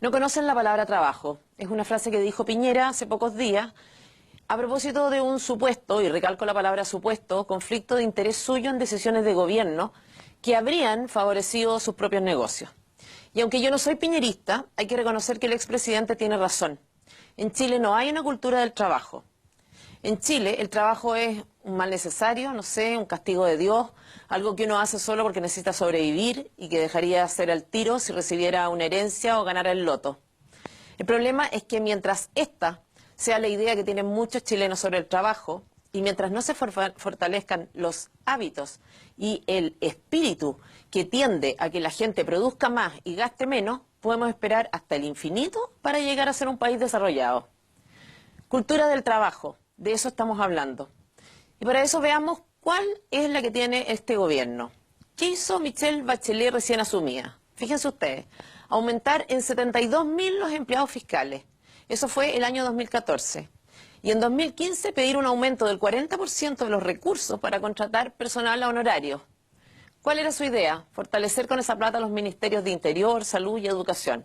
No conocen la palabra trabajo. Es una frase que dijo Piñera hace pocos días a propósito de un supuesto, y recalco la palabra supuesto, conflicto de interés suyo en decisiones de gobierno que habrían favorecido sus propios negocios. Y aunque yo no soy piñerista, hay que reconocer que el expresidente tiene razón. En Chile no hay una cultura del trabajo. En Chile el trabajo es un mal necesario, no sé, un castigo de Dios, algo que uno hace solo porque necesita sobrevivir y que dejaría de hacer al tiro si recibiera una herencia o ganara el loto. El problema es que mientras esta sea la idea que tienen muchos chilenos sobre el trabajo y mientras no se fortalezcan los hábitos y el espíritu que tiende a que la gente produzca más y gaste menos, podemos esperar hasta el infinito para llegar a ser un país desarrollado. Cultura del trabajo. De eso estamos hablando. Y para eso veamos cuál es la que tiene este gobierno. ¿Qué hizo Michelle Bachelet recién asumida? Fíjense ustedes, aumentar en 72.000 los empleados fiscales. Eso fue el año 2014. Y en 2015 pedir un aumento del 40% de los recursos para contratar personal a honorario. ¿Cuál era su idea? Fortalecer con esa plata los ministerios de Interior, Salud y Educación.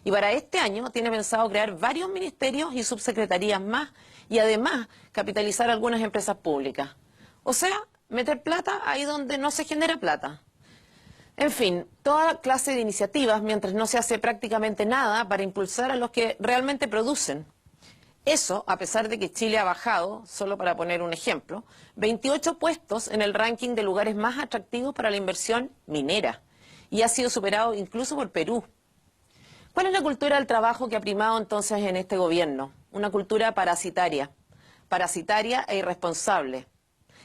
Y para este año tiene pensado crear varios ministerios y subsecretarías más y además capitalizar algunas empresas públicas. O sea, meter plata ahí donde no se genera plata. En fin, toda clase de iniciativas mientras no se hace prácticamente nada para impulsar a los que realmente producen. Eso, a pesar de que Chile ha bajado, solo para poner un ejemplo, 28 puestos en el ranking de lugares más atractivos para la inversión minera y ha sido superado incluso por Perú. ¿Cuál es la cultura del trabajo que ha primado entonces en este gobierno? Una cultura parasitaria e irresponsable,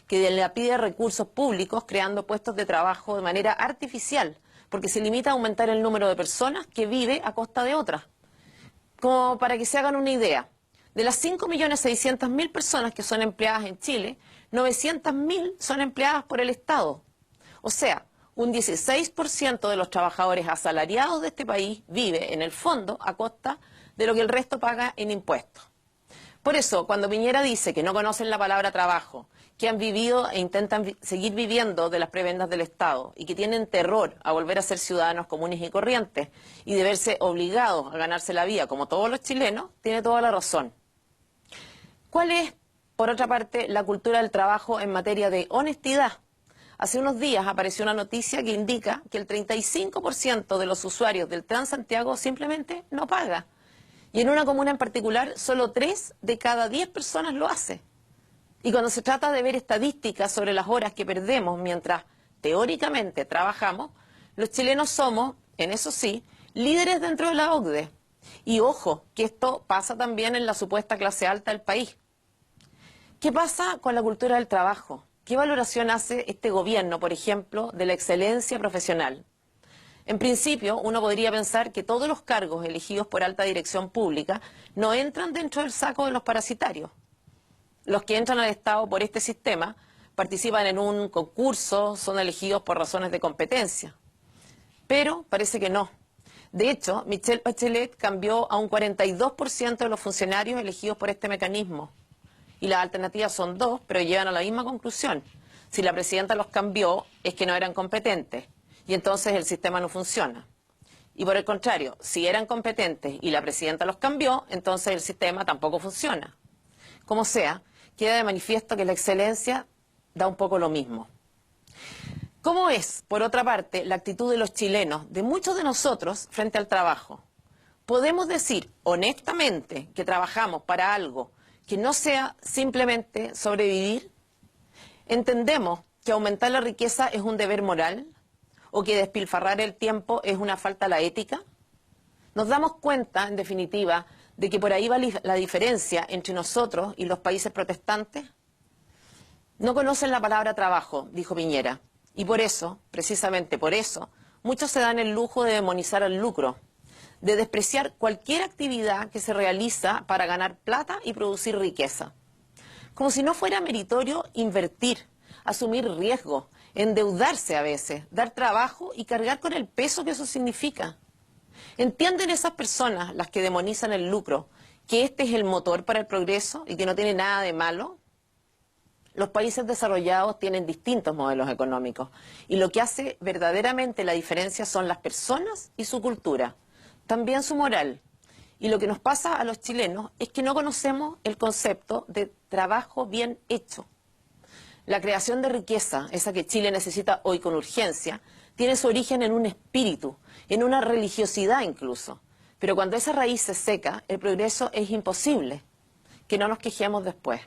que le pide recursos públicos creando puestos de trabajo de manera artificial, porque se limita a aumentar el número de personas que vive a costa de otras. Como para que se hagan una idea, de las 5.600.000 personas que son empleadas en Chile, 900.000 son empleadas por el Estado. O sea, un 16% de los trabajadores asalariados de este país vive, en el fondo, a costa de lo que el resto paga en impuestos. Por eso, cuando Piñera dice que no conocen la palabra trabajo, que han vivido e intentan seguir viviendo de las prebendas del Estado y que tienen terror a volver a ser ciudadanos comunes y corrientes y de verse obligados a ganarse la vida como todos los chilenos, tiene toda la razón. ¿Cuál es, por otra parte, la cultura del trabajo en materia de honestidad? Hace unos días apareció una noticia que indica que el 35% de los usuarios del Transantiago simplemente no paga. Y en una comuna en particular, solo 3 de cada 10 personas lo hace. Y cuando se trata de ver estadísticas sobre las horas que perdemos mientras teóricamente trabajamos, los chilenos somos, en eso sí, líderes dentro de la OCDE. Y ojo, que esto pasa también en la supuesta clase alta del país. ¿Qué pasa con la cultura del trabajo? ¿Qué valoración hace este gobierno, por ejemplo, de la excelencia profesional? En principio, uno podría pensar que todos los cargos elegidos por alta dirección pública no entran dentro del saco de los parasitarios. Los que entran al Estado por este sistema participan en un concurso, son elegidos por razones de competencia. Pero parece que no. De hecho, Michelle Bachelet cambió a un 42% de los funcionarios elegidos por este mecanismo. Y las alternativas son dos, pero llevan a la misma conclusión. Si la presidenta los cambió, es que no eran competentes. Y entonces el sistema no funciona. Y por el contrario, si eran competentes y la presidenta los cambió, entonces el sistema tampoco funciona. Como sea, queda de manifiesto que la excelencia da un poco lo mismo. ¿Cómo es, por otra parte, la actitud de los chilenos, de muchos de nosotros, frente al trabajo? ¿Podemos decir honestamente que trabajamos para algo que no sea simplemente sobrevivir? ¿Entendemos que aumentar la riqueza es un deber moral? ¿O que despilfarrar el tiempo es una falta a la ética? ¿Nos damos cuenta, en definitiva, de que por ahí va la diferencia entre nosotros y los países protestantes? No conocen la palabra trabajo, dijo Piñera, y por eso, precisamente por eso, muchos se dan el lujo de demonizar el lucro, de despreciar cualquier actividad que se realiza para ganar plata y producir riqueza. Como si no fuera meritorio invertir, asumir riesgos, endeudarse a veces, dar trabajo y cargar con el peso que eso significa. ¿Entienden esas personas, las que demonizan el lucro, que este es el motor para el progreso y que no tiene nada de malo? Los países desarrollados tienen distintos modelos económicos y lo que hace verdaderamente la diferencia son las personas y su cultura, también su moral. Y lo que nos pasa a los chilenos es que no conocemos el concepto de trabajo bien hecho. La creación de riqueza, esa que Chile necesita hoy con urgencia, tiene su origen en un espíritu, en una religiosidad incluso. Pero cuando esa raíz se seca, el progreso es imposible. Que no nos quejemos después.